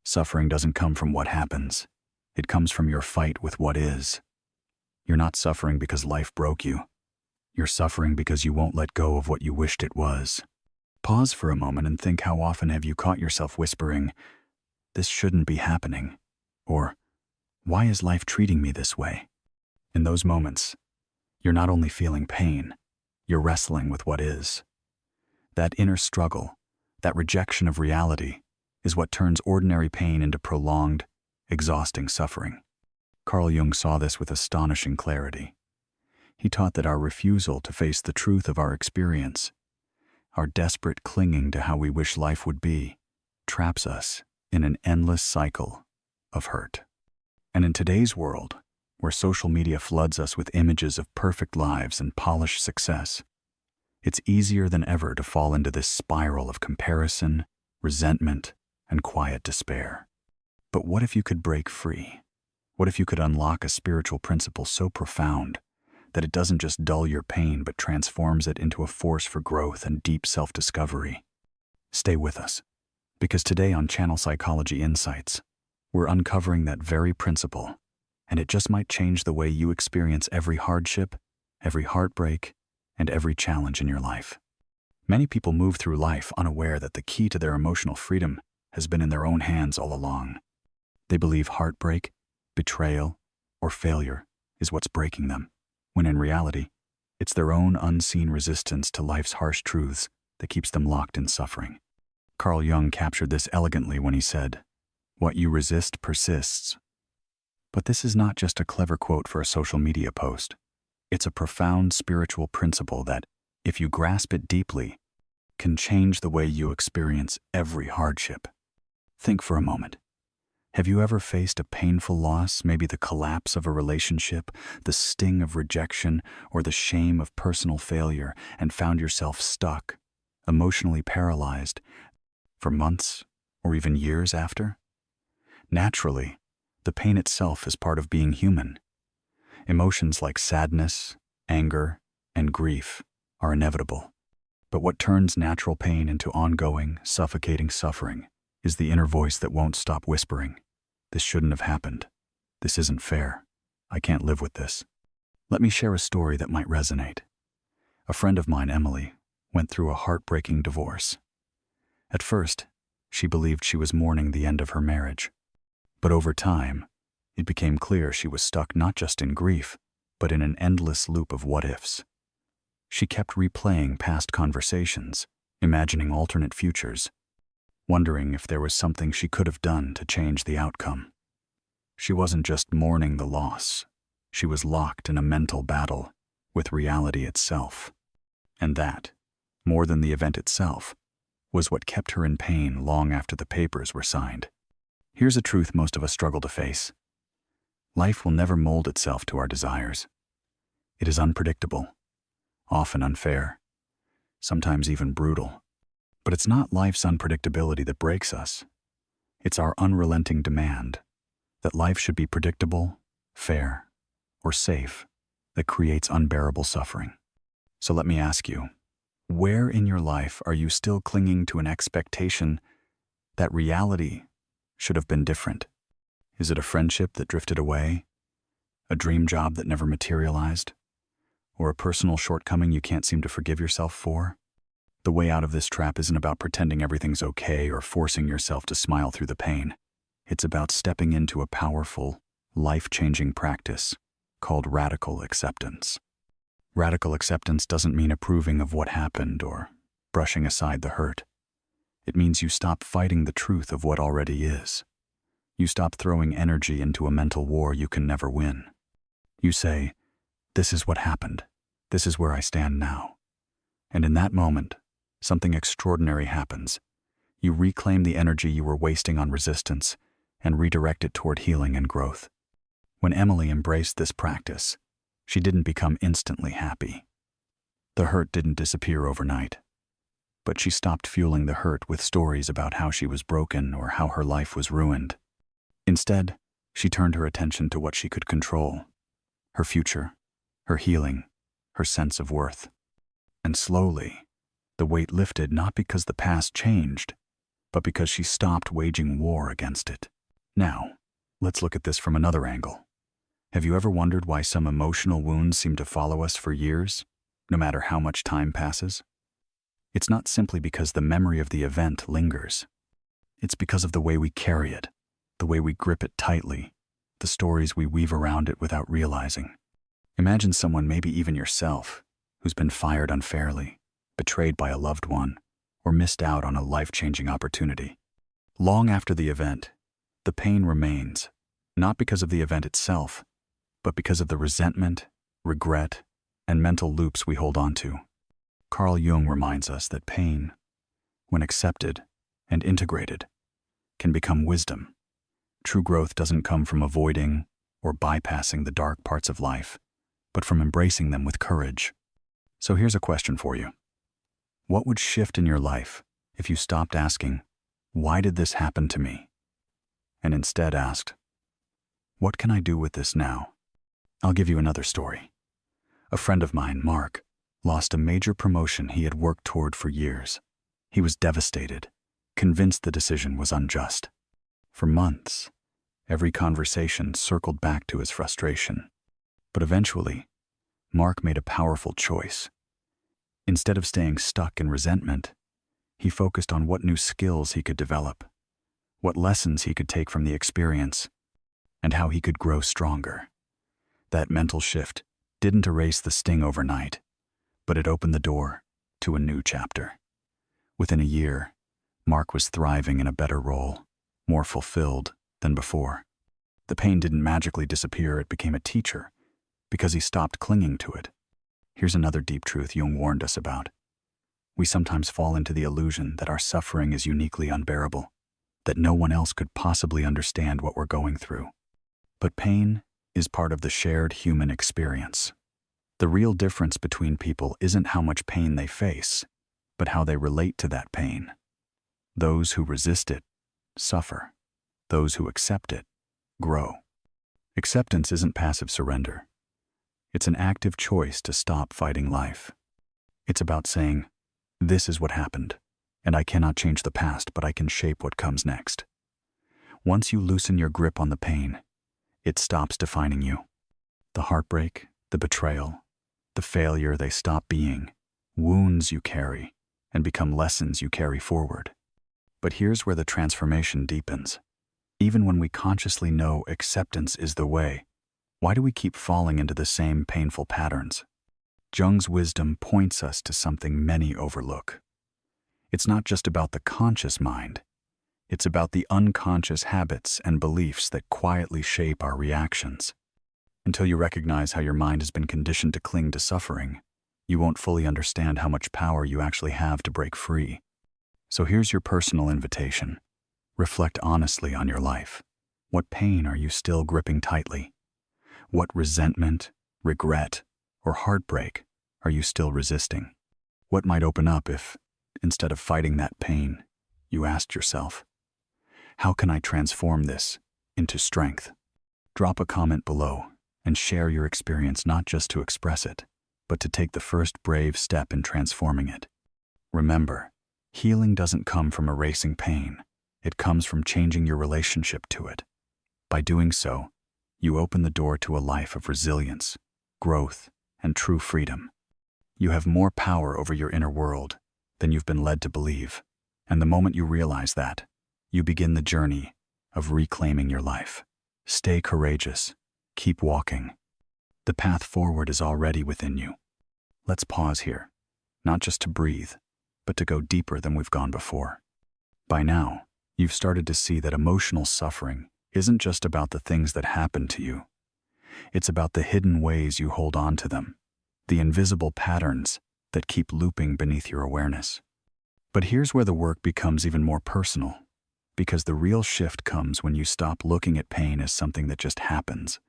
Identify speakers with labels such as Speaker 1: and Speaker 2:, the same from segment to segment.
Speaker 1: Suffering doesn't come from what happens. It comes from your fight with what is. You're not suffering because life broke you. You're suffering because you won't let go of what you wished it was. Pause for a moment and think, how often have you caught yourself whispering, "This shouldn't be happening," or "Why is life treating me this way?" In those moments, you're not only feeling pain, you're wrestling with what is. That inner struggle, that rejection of reality, is what turns ordinary pain into prolonged, exhausting suffering. Carl Jung saw this with astonishing clarity. He taught that our refusal to face the truth of our experience, our desperate clinging to how we wish life would be, traps us in an endless cycle of hurt. And in today's world, where social media floods us with images of perfect lives and polished success, it's easier than ever to fall into this spiral of comparison, resentment, and quiet despair. But what if you could break free? What if you could unlock a spiritual principle so profound that it doesn't just dull your pain but transforms it into a force for growth and deep self-discovery? Stay with us, because today on Channel Psychology Insights, we're uncovering that very principle, and it just might change the way you experience every hardship, every heartbreak, and every challenge in your life. Many people move through life unaware that the key to their emotional freedom has been in their own hands all along. They believe heartbreak, betrayal, or failure is what's breaking them, when in reality, it's their own unseen resistance to life's harsh truths that keeps them locked in suffering. Carl Jung captured this elegantly when he said, "What you resist persists." But this is not just a clever quote for a social media post. It's a profound spiritual principle that, if you grasp it deeply, can change the way you experience every hardship. Think for a moment. Have you ever faced a painful loss, maybe the collapse of a relationship, the sting of rejection, or the shame of personal failure, and found yourself stuck, emotionally paralyzed, for months or even years after? Naturally, the pain itself is part of being human. Emotions like sadness, anger, and grief are inevitable. But what turns natural pain into ongoing, suffocating suffering is the inner voice that won't stop whispering, "This shouldn't have happened. This isn't fair. I can't live with this." Let me share a story that might resonate. A friend of mine, Emily, went through a heartbreaking divorce. At first, she believed she was mourning the end of her marriage. But over time, it became clear she was stuck not just in grief, but in an endless loop of what-ifs. She kept replaying past conversations, imagining alternate futures, wondering if there was something she could have done to change the outcome. She wasn't just mourning the loss. She was locked in a mental battle with reality itself. And that, more than the event itself, was what kept her in pain long after the papers were signed. Here's a truth most of us struggle to face. Life will never mold itself to our desires. It is unpredictable, often unfair, sometimes even brutal. But it's not life's unpredictability that breaks us. It's our unrelenting demand that life should be predictable, fair, or safe that creates unbearable suffering. So let me ask you, where in your life are you still clinging to an expectation that reality should have been different? Is it a friendship that drifted away, a dream job that never materialized, or a personal shortcoming you can't seem to forgive yourself for? The way out of this trap isn't about pretending everything's okay or forcing yourself to smile through the pain. It's about stepping into a powerful, life-changing practice called radical acceptance. Radical acceptance doesn't mean approving of what happened or brushing aside the hurt. It means you stop fighting the truth of what already is. You stop throwing energy into a mental war you can never win. You say, "This is what happened. This is where I stand now." And in that moment, something extraordinary happens. You reclaim the energy you were wasting on resistance and redirect it toward healing and growth. When Emily embraced this practice, she didn't become instantly happy. The hurt didn't disappear overnight, but she stopped fueling the hurt with stories about how she was broken or how her life was ruined. Instead, she turned her attention to what she could control: her future, her healing, her sense of worth. And slowly, the weight lifted, not because the past changed, but because she stopped waging war against it. Now, let's look at this from another angle. Have you ever wondered why some emotional wounds seem to follow us for years, no matter how much time passes? It's not simply because the memory of the event lingers. It's because of the way we carry it, the way we grip it tightly, the stories we weave around it without realizing. Imagine someone, maybe even yourself, who's been fired unfairly, betrayed by a loved one, or missed out on a life-changing opportunity. Long after the event, the pain remains, not because of the event itself, but because of the resentment, regret, and mental loops we hold on to. Carl Jung reminds us that pain, when accepted and integrated, can become wisdom. True growth doesn't come from avoiding or bypassing the dark parts of life, but from embracing them with courage. So here's a question for you. What would shift in your life if you stopped asking, "Why did this happen to me?" and instead asked, "What can I do with this now?" I'll give you another story. A friend of mine, Mark, lost a major promotion he had worked toward for years. He was devastated, convinced the decision was unjust. For months, every conversation circled back to his frustration. But eventually, Mark made a powerful choice. Instead of staying stuck in resentment, he focused on what new skills he could develop, what lessons he could take from the experience, and how he could grow stronger. That mental shift didn't erase the sting overnight, but it opened the door to a new chapter. Within a year, Mark was thriving in a better role, more fulfilled than before. The pain didn't magically disappear, it became a teacher, because he stopped clinging to it. Here's another deep truth Jung warned us about. We sometimes fall into the illusion that our suffering is uniquely unbearable, that no one else could possibly understand what we're going through. But pain is part of the shared human experience. The real difference between people isn't how much pain they face, but how they relate to that pain. Those who resist it suffer. Those who accept it grow. Acceptance isn't passive surrender. It's an active choice to stop fighting life. It's about saying, "This is what happened, and I cannot change the past, but I can shape what comes next." Once you loosen your grip on the pain, it stops defining you. The heartbreak, the betrayal, the failure, they stop being wounds you carry and become lessons you carry forward. But here's where the transformation deepens. Even when we consciously know acceptance is the way, why do we keep falling into the same painful patterns? Jung's wisdom points us to something many overlook. It's not just about the conscious mind. It's about the unconscious habits and beliefs that quietly shape our reactions. Until you recognize how your mind has been conditioned to cling to suffering, you won't fully understand how much power you actually have to break free. So here's your personal invitation. Reflect honestly on your life. What pain are you still gripping tightly? What resentment, regret, or heartbreak are you still resisting? What might open up if, instead of fighting that pain, you asked yourself, "How can I transform this into strength?" Drop a comment below and share your experience, not just to express it, but to take the first brave step in transforming it. Remember, healing doesn't come from erasing pain. It comes from changing your relationship to it. By doing so, you open the door to a life of resilience, growth, and true freedom. You have more power over your inner world than you've been led to believe, and the moment you realize that, you begin the journey of reclaiming your life. Stay courageous. Keep walking. The path forward is already within you. Let's pause here, not just to breathe, but to go deeper than we've gone before. By now, you've started to see that emotional suffering isn't just about the things that happen to you. It's about the hidden ways you hold on to them, the invisible patterns that keep looping beneath your awareness. But here's where the work becomes even more personal, because the real shift comes when you stop looking at pain as something that just happens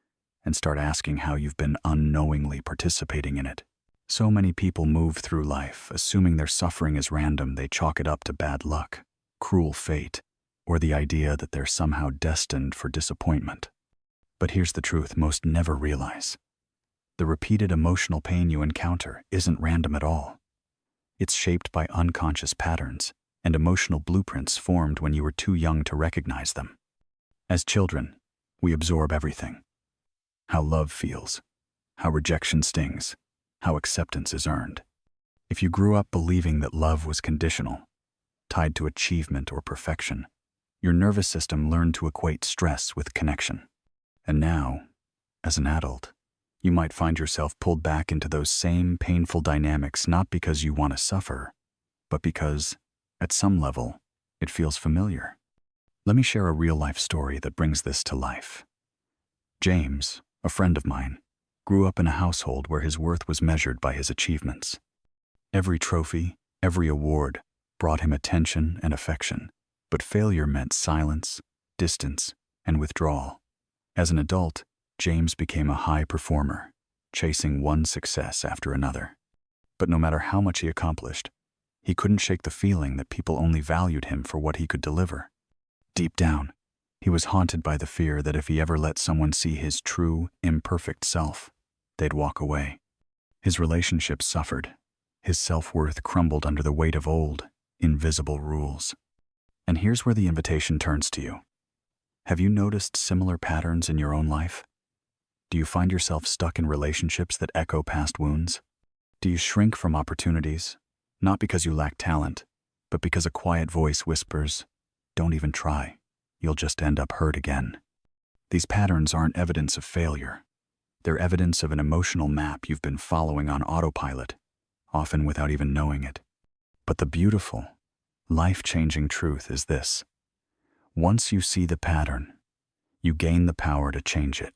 Speaker 1: and start asking how you've been unknowingly participating in it. So many people move through life assuming their suffering is random. They chalk it up to bad luck, cruel fate, or the idea that they're somehow destined for disappointment. But here's the truth most never realize. The repeated emotional pain you encounter isn't random at all. It's shaped by unconscious patterns, and emotional blueprints formed when you were too young to recognize them. As children, we absorb everything: how love feels, how rejection stings, how acceptance is earned. If you grew up believing that love was conditional, tied to achievement or perfection, your nervous system learned to equate stress with connection. And now, as an adult, you might find yourself pulled back into those same painful dynamics, not because you want to suffer, but because, at some level, it feels familiar. Let me share a real-life story that brings this to life. James, a friend of mine, grew up in a household where his worth was measured by his achievements. Every trophy, every award brought him attention and affection, but failure meant silence, distance, and withdrawal. As an adult, James became a high performer, chasing one success after another. But no matter how much he accomplished, he couldn't shake the feeling that people only valued him for what he could deliver. Deep down, he was haunted by the fear that if he ever let someone see his true, imperfect self, they'd walk away. His relationships suffered. His self-worth crumbled under the weight of old, invisible rules. And here's where the invitation turns to you. Have you noticed similar patterns in your own life? Do you find yourself stuck in relationships that echo past wounds? Do you shrink from opportunities, not because you lack talent, but because a quiet voice whispers, "Don't even try, you'll just end up hurt again"? These patterns aren't evidence of failure. They're evidence of an emotional map you've been following on autopilot, often without even knowing it. But the beautiful, life-changing truth is this: once you see the pattern, you gain the power to change it.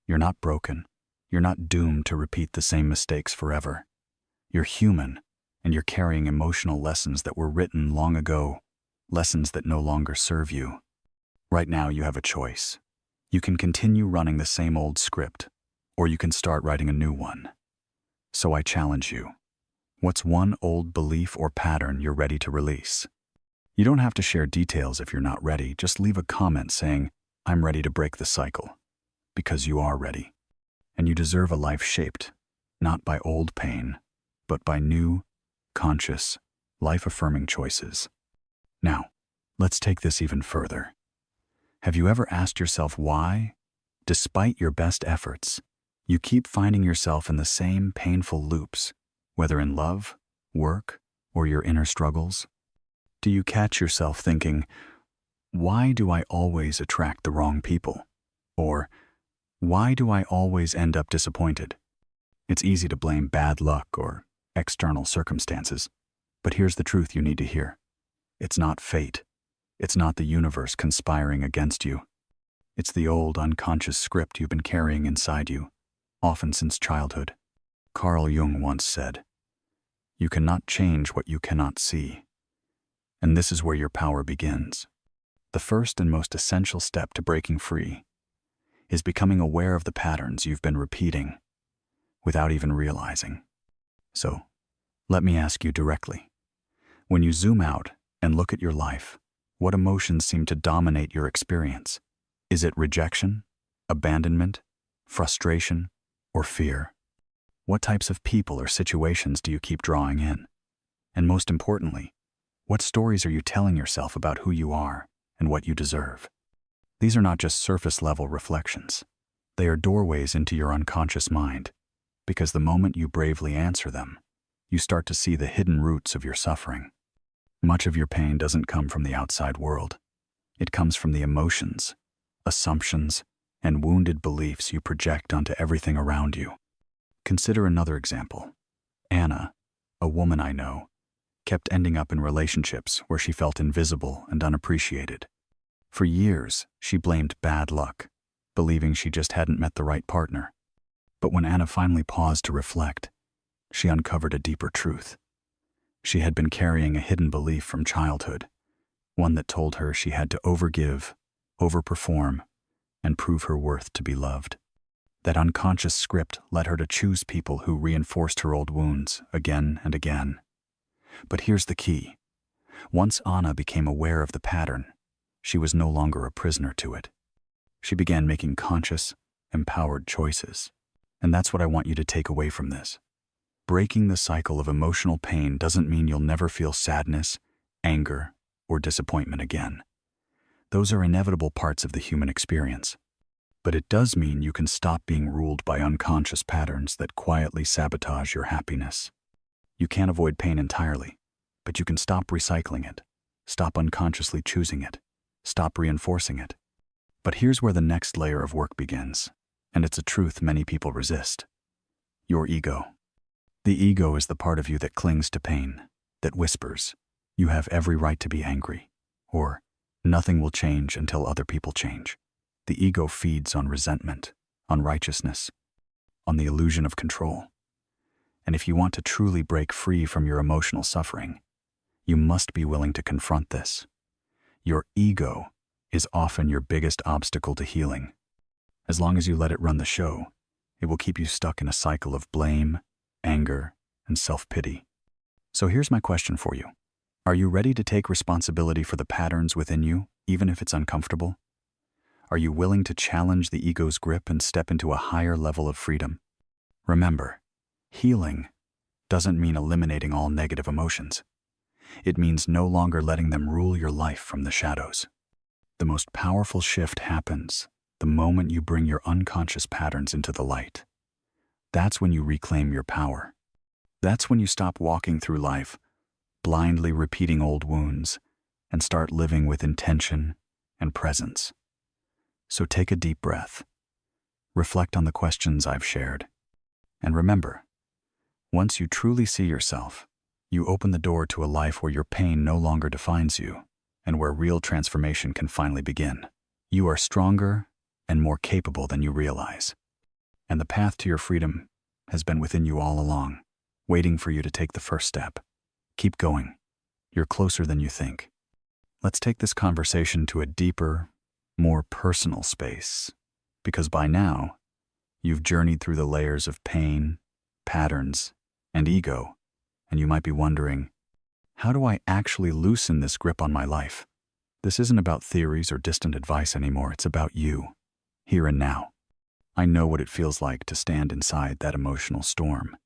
Speaker 1: You're not broken. You're not doomed to repeat the same mistakes forever. You're human, and you're carrying emotional lessons that were written long ago, lessons that no longer serve you. Right now, you have a choice. You can continue running the same old script, or you can start writing a new one. So I challenge you. What's one old belief or pattern you're ready to release? You don't have to share details if you're not ready. Just leave a comment saying, "I'm ready to break the cycle," because you are ready. And you deserve a life shaped, not by old pain, but by new, conscious, life-affirming choices. Now, let's take this even further. Have you ever asked yourself why, despite your best efforts, you keep finding yourself in the same painful loops, whether in love, work, or your inner struggles? Do you catch yourself thinking, "Why do I always attract the wrong people?" Or, "Why do I always end up disappointed?" It's easy to blame bad luck or external circumstances, but here's the truth you need to hear. It's not fate. It's not the universe conspiring against you. It's the old unconscious script you've been carrying inside you, often since childhood. Carl Jung once said, "You cannot change what you cannot see." And this is where your power begins. The first and most essential step to breaking free is becoming aware of the patterns you've been repeating without even realizing. So, let me ask you directly. When you zoom out and look at your life, what emotions seem to dominate your experience? Is it rejection, abandonment, frustration, or fear? What types of people or situations do you keep drawing in? And most importantly, what stories are you telling yourself about who you are and what you deserve? These are not just surface-level reflections. They are doorways into your unconscious mind, because the moment you bravely answer them, you start to see the hidden roots of your suffering. Much of your pain doesn't come from the outside world. It comes from the emotions, assumptions, and wounded beliefs you project onto everything around you. Consider another example. Anna, a woman I know, kept ending up in relationships where she felt invisible and unappreciated. For years, she blamed bad luck, believing she just hadn't met the right partner. But when Anna finally paused to reflect, she uncovered a deeper truth. She had been carrying a hidden belief from childhood, one that told her she had to overgive, overperform, and prove her worth to be loved. That unconscious script led her to choose people who reinforced her old wounds again and again. But here's the key. Once Anna became aware of the pattern, she was no longer a prisoner to it. She began making conscious, empowered choices. And that's what I want you to take away from this. Breaking the cycle of emotional pain doesn't mean you'll never feel sadness, anger, or disappointment again. Those are inevitable parts of the human experience. But it does mean you can stop being ruled by unconscious patterns that quietly sabotage your happiness. You can't avoid pain entirely, but you can stop recycling it, stop unconsciously choosing it, stop reinforcing it. But here's where the next layer of work begins, and it's a truth many people resist. Your ego. The ego is the part of you that clings to pain, that whispers, "You have every right to be angry," or "Nothing will change until other people change." The ego feeds on resentment, on righteousness, on the illusion of control. And if you want to truly break free from your emotional suffering, you must be willing to confront this. Your ego is often your biggest obstacle to healing. As long as you let it run the show, it will keep you stuck in a cycle of blame, anger, and self-pity. So here's my question for you. Are you ready to take responsibility for the patterns within you, even if it's uncomfortable? Are you willing to challenge the ego's grip and step into a higher level of freedom? Remember, healing doesn't mean eliminating all negative emotions. It means no longer letting them rule your life from the shadows. The most powerful shift happens the moment you bring your unconscious patterns into the light. That's when you reclaim your power. That's when you stop walking through life, blindly repeating old wounds, and start living with intention and presence. So take a deep breath. Reflect on the questions I've shared. And remember, once you truly see yourself, you open the door to a life where your pain no longer defines you, and where real transformation can finally begin. You are stronger and more capable than you realize. And the path to your freedom has been within you all along, waiting for you to take the first step. Keep going. You're closer than you think. Let's take this conversation to a deeper, more personal space, because by now, you've journeyed through the layers of pain, patterns, and ego, and you might be wondering, how do I actually loosen this grip on my life? This isn't about theories or distant advice anymore. It's about you, here and now. I know what it feels like to stand inside that emotional storm,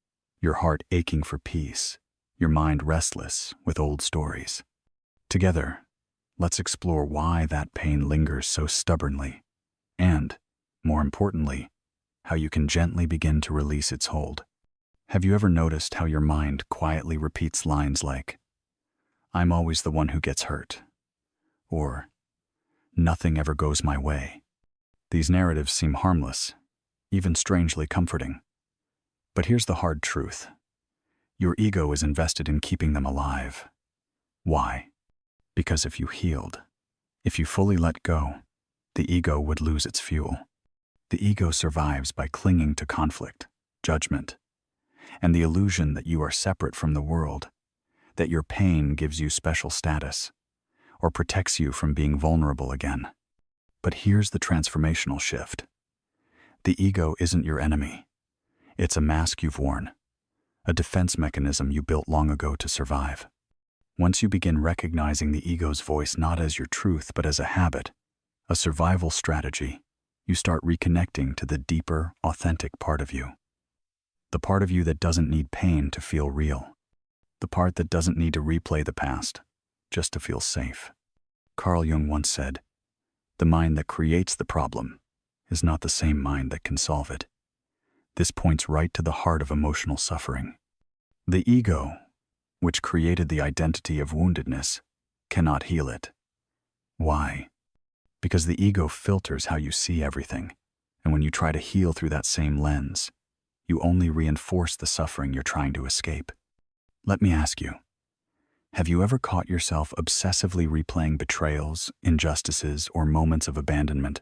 Speaker 1: your heart aching for peace, your mind restless with old stories. Together, let's explore why that pain lingers so stubbornly, and, more importantly, how you can gently begin to release its hold. Have you ever noticed how your mind quietly repeats lines like, "I'm always the one who gets hurt," or "Nothing ever goes my way"? These narratives seem harmless, even strangely comforting. But here's the hard truth. Your ego is invested in keeping them alive. Why? Because if you healed, if you fully let go, the ego would lose its fuel. The ego survives by clinging to conflict, judgment, and the illusion that you are separate from the world, that your pain gives you special status, or protects you from being vulnerable again. But here's the transformational shift. The ego isn't your enemy. It's a mask you've worn, a defense mechanism you built long ago to survive. Once you begin recognizing the ego's voice not as your truth but as a habit, a survival strategy, you start reconnecting to the deeper, authentic part of you. The part of you that doesn't need pain to feel real. The part that doesn't need to replay the past, just to feel safe. Carl Jung once said, "The mind that creates the problem is not the same mind that can solve it." This points right to the heart of emotional suffering. The ego, which created the identity of woundedness, cannot heal it. Why? Because the ego filters how you see everything, and when you try to heal through that same lens, you only reinforce the suffering you're trying to escape. Let me ask you, have you ever caught yourself obsessively replaying betrayals, injustices, or moments of abandonment,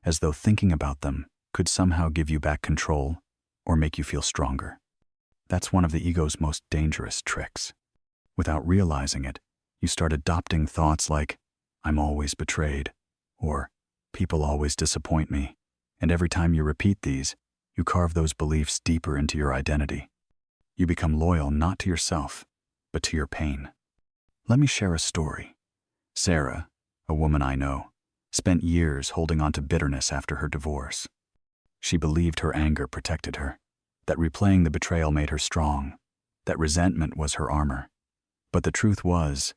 Speaker 1: as though thinking about them could somehow give you back control or make you feel stronger? That's one of the ego's most dangerous tricks. Without realizing it, you start adopting thoughts like, "I'm always betrayed," or "People always disappoint me," and every time you repeat these, you carve those beliefs deeper into your identity. You become loyal not to yourself, but to your pain. Let me share a story. Sarah, a woman I know, spent years holding on to bitterness after her divorce. She believed her anger protected her, that replaying the betrayal made her strong, that resentment was her armor. But the truth was,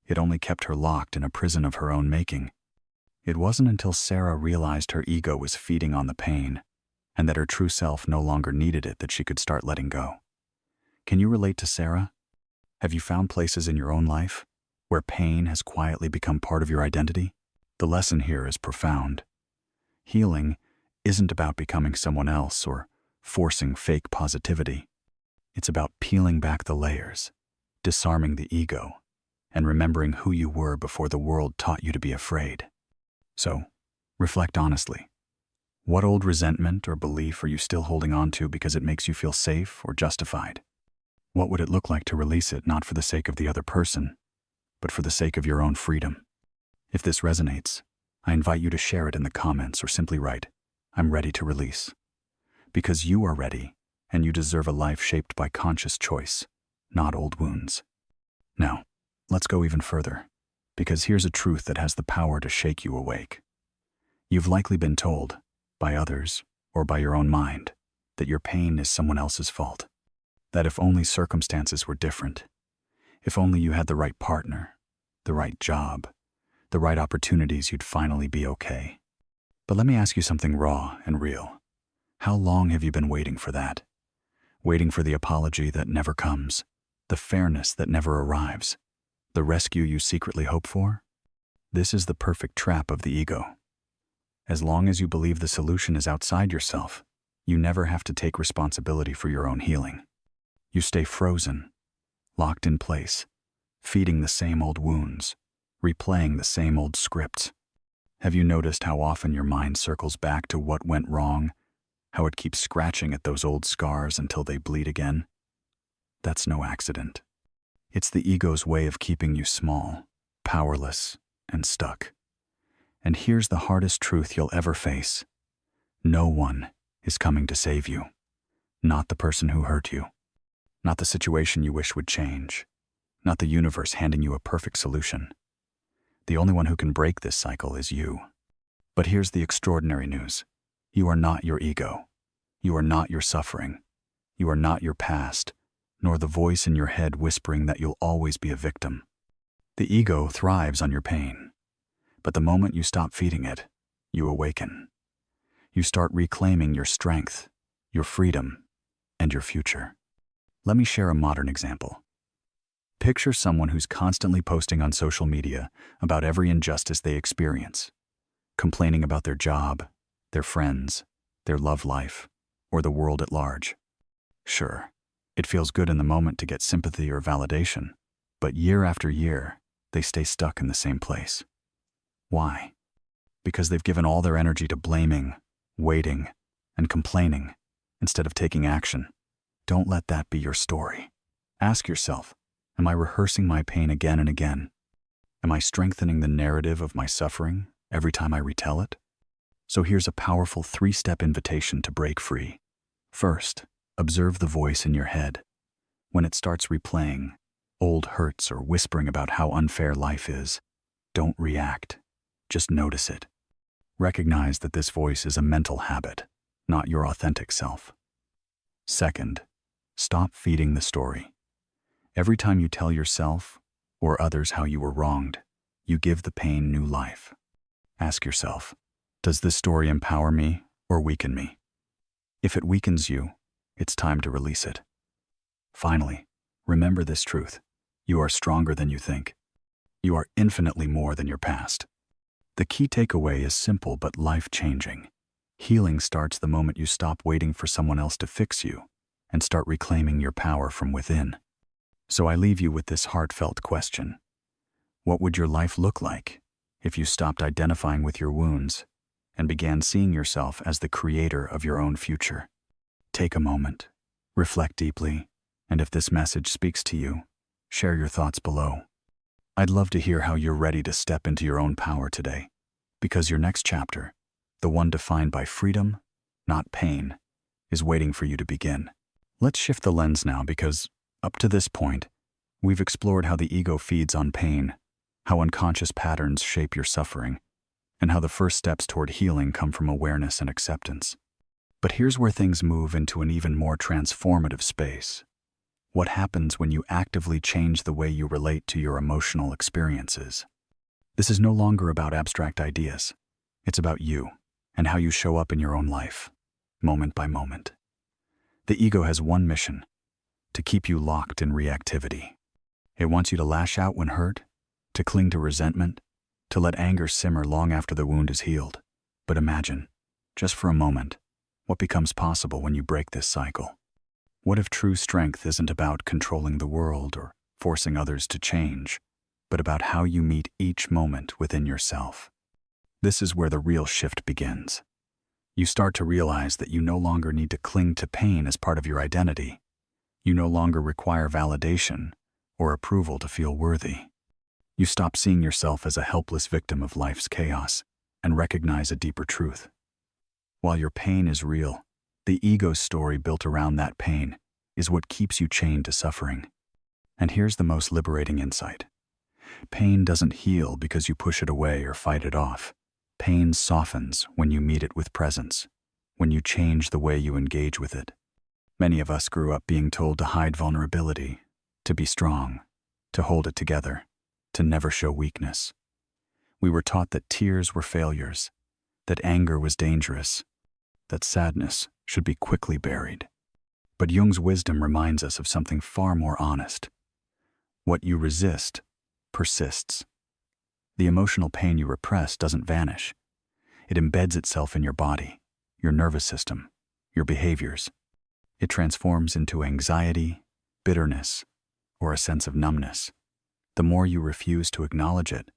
Speaker 1: It only kept her locked in a prison of her own making. It wasn't until Sarah realized her ego was feeding on the pain, and that her true self no longer needed it, that she could start letting go. Can you relate to Sarah? Have you found places in your own life where pain has quietly become part of your identity? The lesson here is profound. Healing isn't about becoming someone else or forcing fake positivity. It's about peeling back the layers, disarming the ego, and remembering who you were before the world taught you to be afraid. So, reflect honestly. What old resentment or belief are you still holding on to because it makes you feel safe or justified? What would it look like to release it, not for the sake of the other person, but for the sake of your own freedom? If this resonates, I invite you to share it in the comments or simply write, "I'm ready to release." Because you are ready, and you deserve a life shaped by conscious choice, not old wounds. Now, let's go even further, because here's a truth that has the power to shake you awake. You've likely been told, by others or by your own mind, that your pain is someone else's fault. That if only circumstances were different, if only you had the right partner, the right job, the right opportunities, you'd finally be okay. But let me ask you something raw and real. How long have you been waiting for that? Waiting for the apology that never comes, the fairness that never arrives, the rescue you secretly hope for? This is the perfect trap of the ego. As long as you believe the solution is outside yourself, you never have to take responsibility for your own healing. You stay frozen, locked in place, feeding the same old wounds, replaying the same old scripts. Have you noticed how often your mind circles back to what went wrong, how it keeps scratching at those old scars until they bleed again? That's no accident. It's the ego's way of keeping you small, powerless, and stuck. And here's the hardest truth you'll ever face. No one is coming to save you. Not the person who hurt you. Not the situation you wish would change. Not the universe handing you a perfect solution. The only one who can break this cycle is you. But here's the extraordinary news. You are not your ego. You are not your suffering. You are not your past, nor the voice in your head whispering that you'll always be a victim. The ego thrives on your pain. But the moment you stop feeding it, you awaken. You start reclaiming your strength, your freedom, and your future. Let me share a modern example. Picture someone who's constantly posting on social media about every injustice they experience, complaining about their job, their friends, their love life, or the world at large. Sure, it feels good in the moment to get sympathy or validation, but year after year, they stay stuck in the same place. Why? Because they've given all their energy to blaming, waiting, and complaining instead of taking action. Don't let that be your story. Ask yourself, am I rehearsing my pain again and again? Am I strengthening the narrative of my suffering every time I retell it? So here's a powerful 3-step invitation to break free. First, observe the voice in your head. When it starts replaying old hurts or whispering about how unfair life is, don't react. Just notice it. Recognize that this voice is a mental habit, not your authentic self. Second, stop feeding the story. Every time you tell yourself or others how you were wronged, you give the pain new life. Ask yourself, does this story empower me or weaken me? If it weakens you, it's time to release it. Finally, remember this truth. You are stronger than you think. You are infinitely more than your past. The key takeaway is simple but life-changing. Healing starts the moment you stop waiting for someone else to fix you and start reclaiming your power from within. So I leave you with this heartfelt question. What would your life look like if you stopped identifying with your wounds and began seeing yourself as the creator of your own future? Take a moment, reflect deeply, and if this message speaks to you, share your thoughts below. I'd love to hear how you're ready to step into your own power today, because your next chapter, the one defined by freedom, not pain, is waiting for you to begin. Let's shift the lens now, because up to this point, we've explored how the ego feeds on pain, how unconscious patterns shape your suffering, and how the first steps toward healing come from awareness and acceptance. But here's where things move into an even more transformative space. What happens when you actively change the way you relate to your emotional experiences? This is no longer about abstract ideas. It's about you and how you show up in your own life, moment by moment. The ego has one mission: to keep you locked in reactivity. It wants you to lash out when hurt, to cling to resentment, to let anger simmer long after the wound is healed. But imagine, just for a moment, what becomes possible when you break this cycle. What if true strength isn't about controlling the world or forcing others to change, but about how you meet each moment within yourself? This is where the real shift begins. You start to realize that you no longer need to cling to pain as part of your identity. You no longer require validation or approval to feel worthy. You stop seeing yourself as a helpless victim of life's chaos and recognize a deeper truth. While your pain is real, the ego's story built around that pain is what keeps you chained to suffering. And here's the most liberating insight. Pain doesn't heal because you push it away or fight it off. Pain softens when you meet it with presence, when you change the way you engage with it. Many of us grew up being told to hide vulnerability, to be strong, to hold it together, to never show weakness. We were taught that tears were failures, that anger was dangerous, that sadness should be quickly buried. But Jung's wisdom reminds us of something far more honest. What you resist persists. The emotional pain you repress doesn't vanish. It embeds itself in your body, your nervous system, your behaviors. It transforms into anxiety, bitterness, or a sense of numbness. The more you refuse to acknowledge it,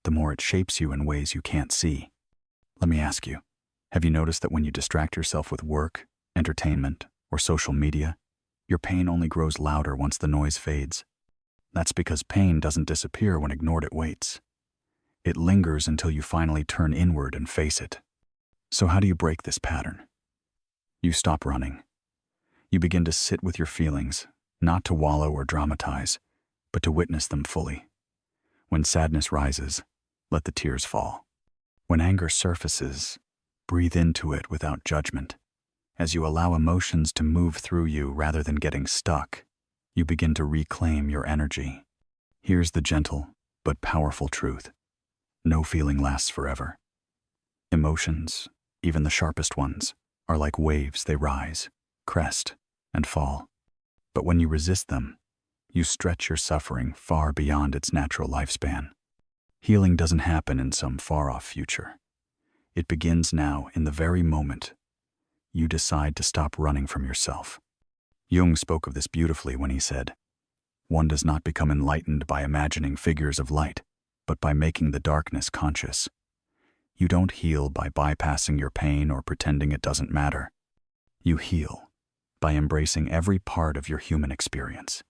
Speaker 1: the more it shapes you in ways you can't see. Let me ask you, have you noticed that when you distract yourself with work, entertainment, or social media, your pain only grows louder once the noise fades? That's because pain doesn't disappear when ignored, it waits. It lingers until you finally turn inward and face it. So how do you break this pattern? You stop running. You begin to sit with your feelings, not to wallow or dramatize, but to witness them fully. When sadness rises, let the tears fall. When anger surfaces, breathe into it without judgment. As you allow emotions to move through you rather than getting stuck, you begin to reclaim your energy. Here's the gentle but powerful truth. No feeling lasts forever. Emotions, even the sharpest ones, are like waves. They rise, crest, and fall. But when you resist them, you stretch your suffering far beyond its natural lifespan. Healing doesn't happen in some far-off future. It begins now, in the very moment you decide to stop running from yourself. Jung spoke of this beautifully when he said, "One does not become enlightened by imagining figures of light, but by making the darkness conscious." You don't heal by bypassing your pain or pretending it doesn't matter. You heal by embracing every part of your human experience,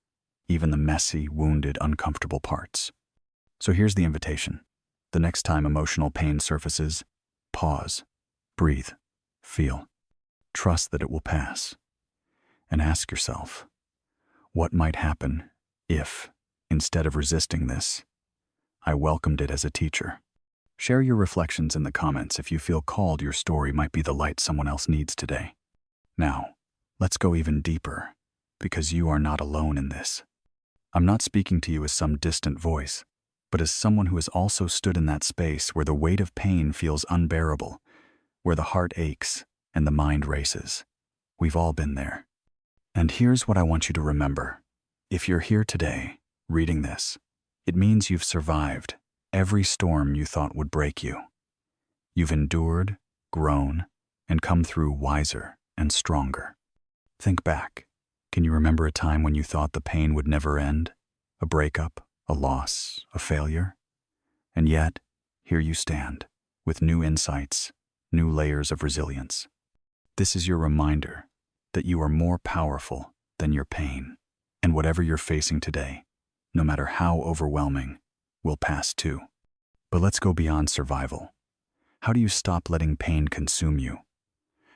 Speaker 1: even the messy, wounded, uncomfortable parts. So here's the invitation. The next time emotional pain surfaces, pause, breathe, feel. Trust that it will pass. And ask yourself, what might happen if, instead of resisting this, I welcomed it as a teacher? Share your reflections in the comments if you feel called. Your story might be the light someone else needs today. Now, let's go even deeper, because you are not alone in this. I'm not speaking to you as some distant voice, but as someone who has also stood in that space where the weight of pain feels unbearable, where the heart aches and the mind races. We've all been there. And here's what I want you to remember. If you're here today, reading this, it means you've survived every storm you thought would break you. You've endured, grown, and come through wiser and stronger. Think back. Can you remember a time when you thought the pain would never end? A breakup, a loss, a failure? And yet, here you stand, with new insights, new layers of resilience. This is your reminder that you are more powerful than your pain, and whatever you're facing today, no matter how overwhelming, will pass too. But let's go beyond survival. How do you stop letting pain consume you?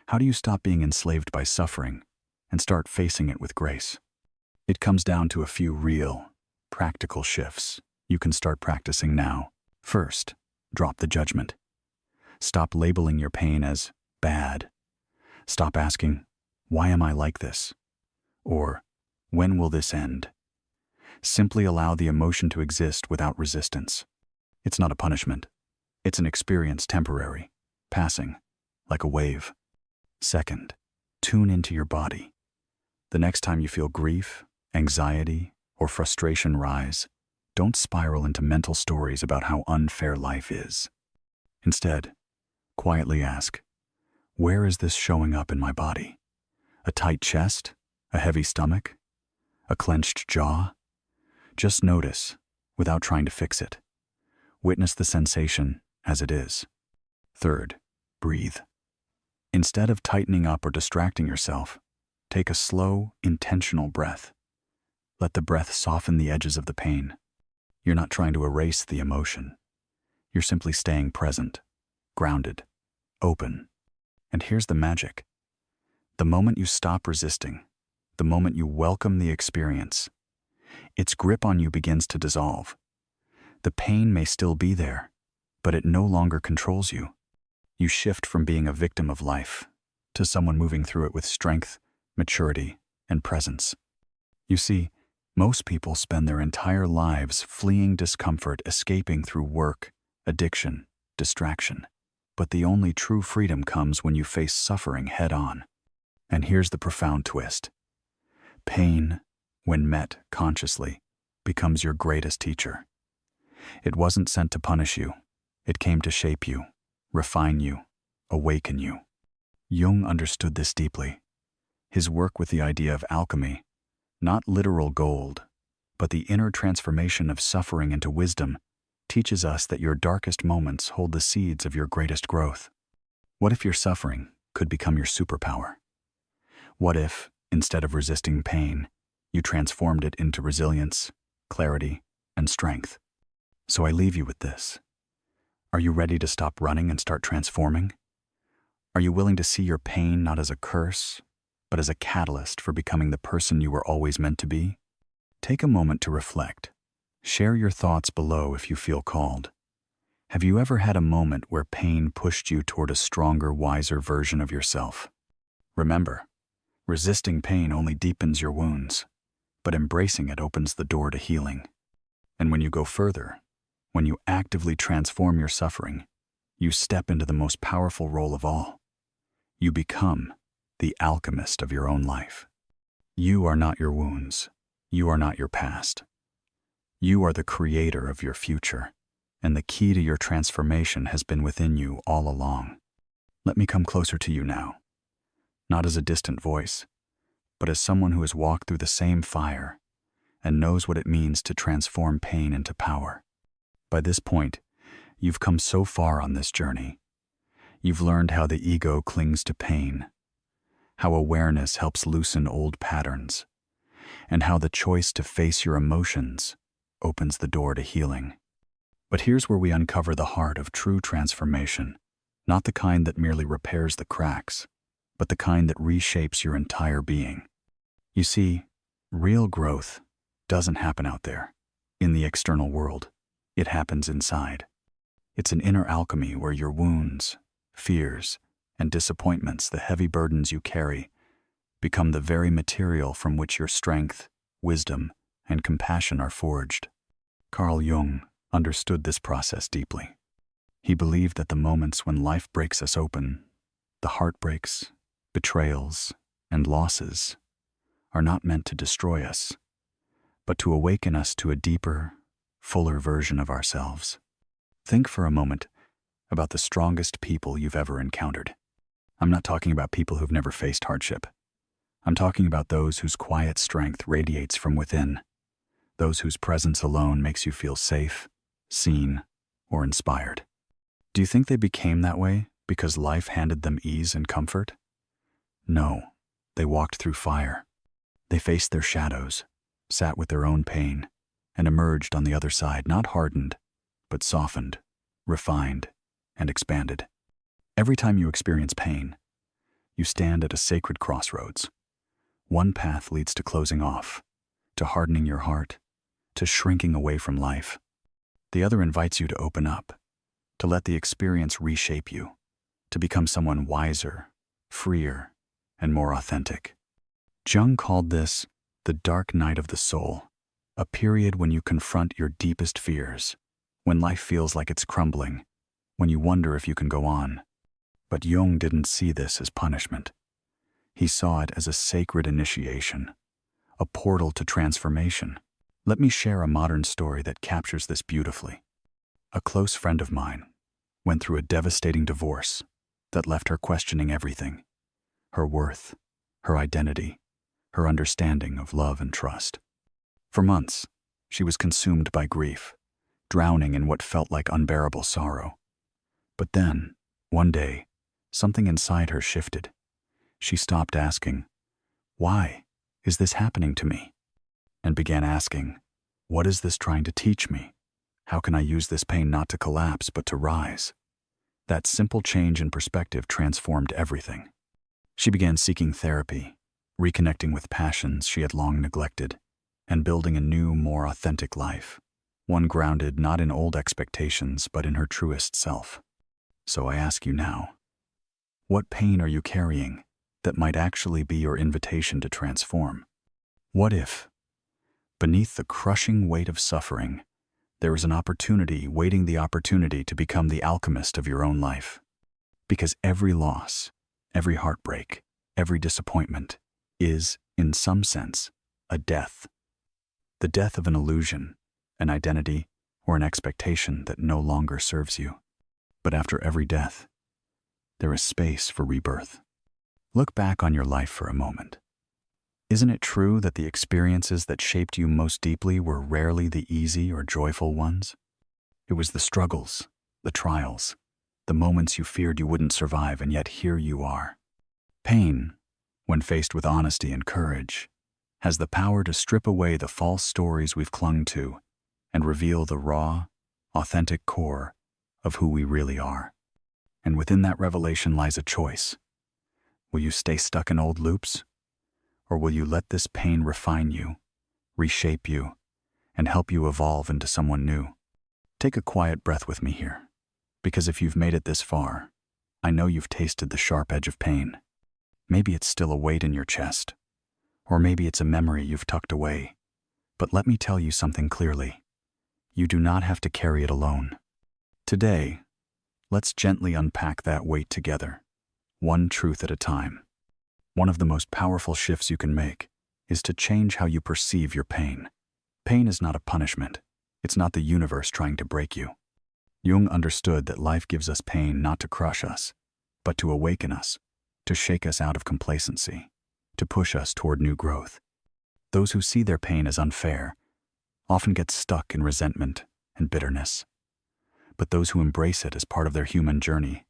Speaker 1: How do you stop being enslaved by suffering and start facing it with grace? It comes down to a few real, practical shifts you can start practicing now. First, drop the judgment. Stop labeling your pain as bad. Stop asking, "Why am I like this?" Or, When will this end? Simply allow the emotion to exist without resistance. It's not a punishment. It's an experience, temporary, passing, like a wave. Second, tune into your body. The next time you feel grief, anxiety, or frustration rise, don't spiral into mental stories about how unfair life is. Instead, quietly ask, where is this showing up in my body? A tight chest? A heavy stomach? A clenched jaw? Just notice, without trying to fix it. Witness the sensation as it is. Third, breathe. Instead of tightening up or distracting yourself, take a slow, intentional breath. Let the breath soften the edges of the pain. You're not trying to erase the emotion. You're simply staying present, grounded, open. And here's the magic. The moment you stop resisting, the moment you welcome the experience, its grip on you begins to dissolve. The pain may still be there, but it no longer controls you. You shift from being a victim of life to someone moving through it with strength, maturity, and presence. You see, most people spend their entire lives fleeing discomfort, escaping through work, addiction, distraction. But the only true freedom comes when you face suffering head-on. And here's the profound twist. Pain, when met consciously, becomes your greatest teacher. It wasn't sent to punish you. It came to shape you, refine you, awaken you. Jung understood this deeply. His work with the idea of alchemy, not literal gold, but the inner transformation of suffering into wisdom, teaches us that your darkest moments hold the seeds of your greatest growth. What if your suffering could become your superpower? What if, instead of resisting pain, you transformed it into resilience, clarity, and strength? So I leave you with this. Are you ready to stop running and start transforming? Are you willing to see your pain not as a curse, but as a catalyst for becoming the person you were always meant to be? Take a moment to reflect. Share your thoughts below if you feel called. Have you ever had a moment where pain pushed you toward a stronger, wiser version of yourself? Remember, resisting pain only deepens your wounds, but embracing it opens the door to healing. And when you go further, when you actively transform your suffering, you step into the most powerful role of all. You become the alchemist of your own life. You are not your wounds. You are not your past. You are the creator of your future, and the key to your transformation has been within you all along. Let me come closer to you now, not as a distant voice, but as someone who has walked through the same fire and knows what it means to transform pain into power. By this point, you've come so far on this journey. You've learned how the ego clings to pain, how awareness helps loosen old patterns, and how the choice to face your emotions opens the door to healing. But here's where we uncover the heart of true transformation, not the kind that merely repairs the cracks, but the kind that reshapes your entire being. You see, real growth doesn't happen out there, in the external world. It happens inside. It's an inner alchemy where your wounds, fears, and disappointments, the heavy burdens you carry, become the very material from which your strength, wisdom, and compassion are forged. Carl Jung understood this process deeply. He believed that the moments when life breaks us open, the heartbreaks, betrayals, and losses, are not meant to destroy us, but to awaken us to a deeper, fuller version of ourselves. Think for a moment about the strongest people you've ever encountered. I'm not talking about people who've never faced hardship. I'm talking about those whose quiet strength radiates from within, those whose presence alone makes you feel safe, seen, or inspired. Do you think they became that way because life handed them ease and comfort? No, they walked through fire. They faced their shadows, sat with their own pain, and emerged on the other side not hardened, but softened, refined, and expanded. Every time you experience pain, you stand at a sacred crossroads. One path leads to closing off, to hardening your heart, to shrinking away from life. The other invites you to open up, to let the experience reshape you, to become someone wiser, freer, and more authentic. Jung called this the dark night of the soul, a period when you confront your deepest fears, when life feels like it's crumbling, when you wonder if you can go on. But Jung didn't see this as punishment. He saw it as a sacred initiation, a portal to transformation. Let me share a modern story that captures this beautifully. A close friend of mine went through a devastating divorce that left her questioning everything: her worth, her identity, her understanding of love and trust. For months, she was consumed by grief, drowning in what felt like unbearable sorrow. But then, one day, something inside her shifted. She stopped asking, "Why is this happening to me?" and began asking, "What is this trying to teach me? How can I use this pain not to collapse but to rise?" That simple change in perspective transformed everything. She began seeking therapy, reconnecting with passions she had long neglected, and building a new, more authentic life, one grounded not in old expectations but in her truest self. So I ask you now, what pain are you carrying that might actually be your invitation to transform? What if, beneath the crushing weight of suffering, there is an opportunity waiting the opportunity to become the alchemist of your own life? Because every loss, every heartbreak, every disappointment is, in some sense, a death. The death of an illusion, an identity, or an expectation that no longer serves you. But after every death, there is space for rebirth. Look back on your life for a moment. Isn't it true that the experiences that shaped you most deeply were rarely the easy or joyful ones? It was the struggles, the trials, the moments you feared you wouldn't survive, and yet here you are. Pain, when faced with honesty and courage, has the power to strip away the false stories we've clung to and reveal the raw, authentic core of who we really are. And within that revelation lies a choice. Will you stay stuck in old loops? Or will you let this pain refine you, reshape you, and help you evolve into someone new? Take a quiet breath with me here, because if you've made it this far, I know you've tasted the sharp edge of pain. Maybe it's still a weight in your chest, or maybe it's a memory you've tucked away. But let me tell you something clearly. You do not have to carry it alone. Today, let's gently unpack that weight together, one truth at a time. One of the most powerful shifts you can make is to change how you perceive your pain. Pain is not a punishment. It's not the universe trying to break you. Jung understood that life gives us pain not to crush us, but to awaken us, to shake us out of complacency, to push us toward new growth. Those who see their pain as unfair often get stuck in resentment and bitterness. But those who embrace it as part of their human journey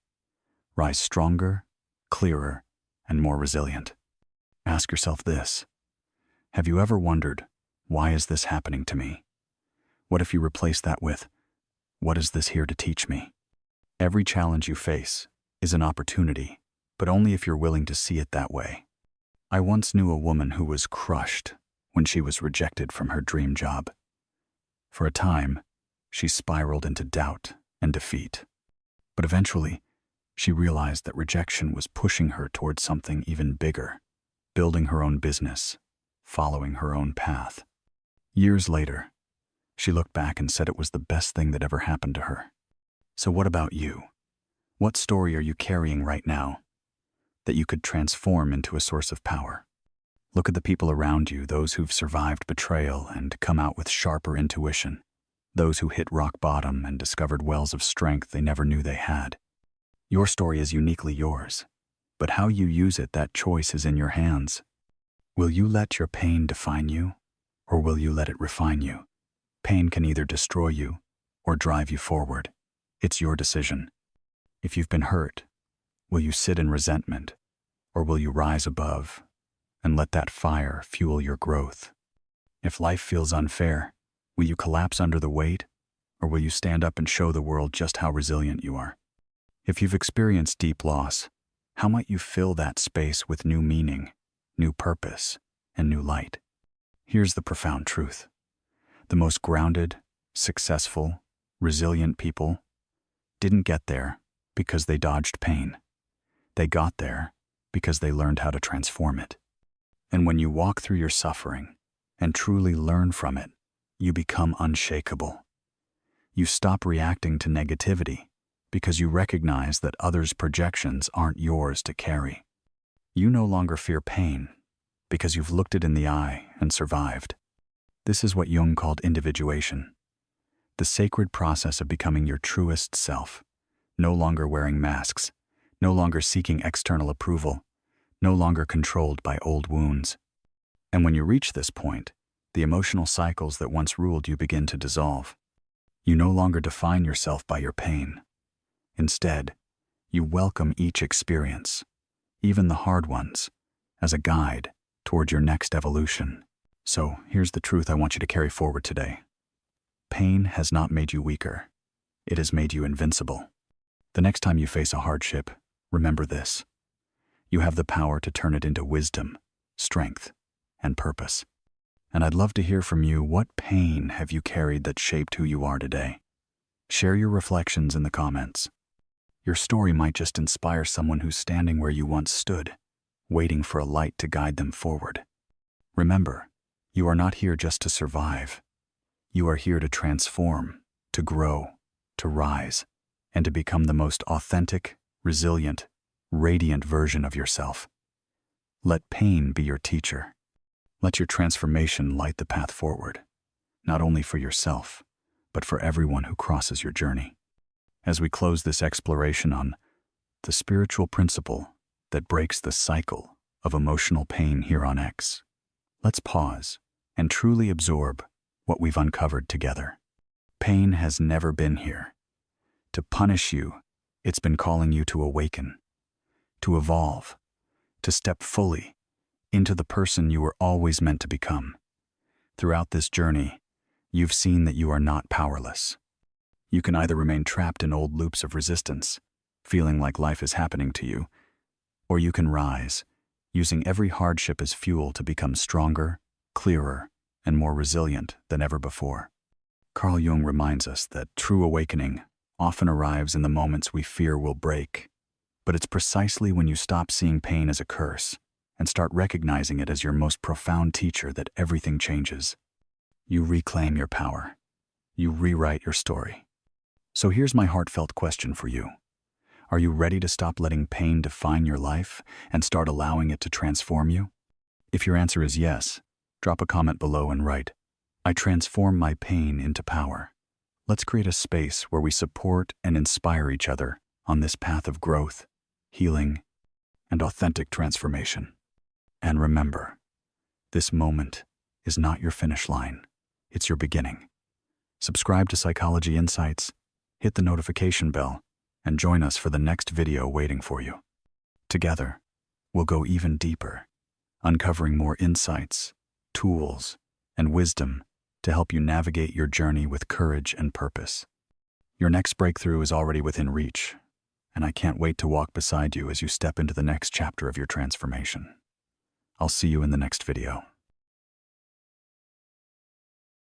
Speaker 1: rise stronger, clearer, and more resilient. Ask yourself this: have you ever wondered, why is this happening to me? What if you replace that with, what is this here to teach me? Every challenge you face is an opportunity, but only if you're willing to see it that way. I once knew a woman who was crushed when she was rejected from her dream job. For a time, she spiraled into doubt and defeat. But eventually, she realized that rejection was pushing her towards something even bigger, building her own business, following her own path. Years later, she looked back and said it was the best thing that ever happened to her. So what about you? What story are you carrying right now that you could transform into a source of power? Look at the people around you, those who've survived betrayal and come out with sharper intuition, those who hit rock bottom and discovered wells of strength they never knew they had. Your story is uniquely yours, but how you use it, that choice is in your hands. Will you let your pain define you, or will you let it refine you? Pain can either destroy you or drive you forward. It's your decision. If you've been hurt, will you sit in resentment, or will you rise above and let that fire fuel your growth? If life feels unfair, will you collapse under the weight, or will you stand up and show the world just how resilient you are? If you've experienced deep loss, how might you fill that space with new meaning, new purpose, and new light? Here's the profound truth. The most grounded, successful, resilient people didn't get there because they dodged pain. They got there because they learned how to transform it. And when you walk through your suffering, and truly learn from it, you become unshakable. You stop reacting to negativity because you recognize that others' projections aren't yours to carry. You no longer fear pain because you've looked it in the eye and survived. This is what Jung called individuation, the sacred process of becoming your truest self, no longer wearing masks, no longer seeking external approval, no longer controlled by old wounds. And when you reach this point, the emotional cycles that once ruled you begin to dissolve. You no longer define yourself by your pain. Instead, you welcome each experience, even the hard ones, as a guide toward your next evolution. So here's the truth I want you to carry forward today. Pain has not made you weaker. It has made you invincible. The next time you face a hardship, remember this. You have the power to turn it into wisdom, strength, and purpose. And I'd love to hear from you. What pain have you carried that shaped who you are today? Share your reflections in the comments. Your story might just inspire someone who's standing where you once stood, waiting for a light to guide them forward. Remember, you are not here just to survive. You are here to transform, to grow, to rise, and to become the most authentic, resilient, radiant version of yourself. Let pain be your teacher. Let your transformation light the path forward, not only for yourself, but for everyone who crosses your journey. As we close this exploration on the spiritual principle that breaks the cycle of emotional pain here on X, let's pause and truly absorb what we've uncovered together. Pain has never been here to punish you. It's been calling you to awaken, to evolve, to step fully into the person you were always meant to become. Throughout this journey, you've seen that you are not powerless. You can either remain trapped in old loops of resistance, feeling like life is happening to you, or you can rise, using every hardship as fuel to become stronger, clearer, and more resilient than ever before. Carl Jung reminds us that true awakening often arrives in the moments we fear will break, but it's precisely when you stop seeing pain as a curse and start recognizing it as your most profound teacher that everything changes. You reclaim your power. You rewrite your story. So here's my heartfelt question for you. Are you ready to stop letting pain define your life and start allowing it to transform you? If your answer is yes, drop a comment below and write, "I transform my pain into power." Let's create a space where we support and inspire each other on this path of growth, healing, and authentic transformation. And remember, this moment is not your finish line. It's your beginning. Subscribe to Psychology Insights, hit the notification bell, and join us for the next video waiting for you. Together, we'll go even deeper, uncovering more insights, tools, and wisdom to help you navigate your journey with courage and purpose. Your next breakthrough is already within reach, and I can't wait to walk beside you as you step into the next chapter of your transformation. I'll see you in the next video.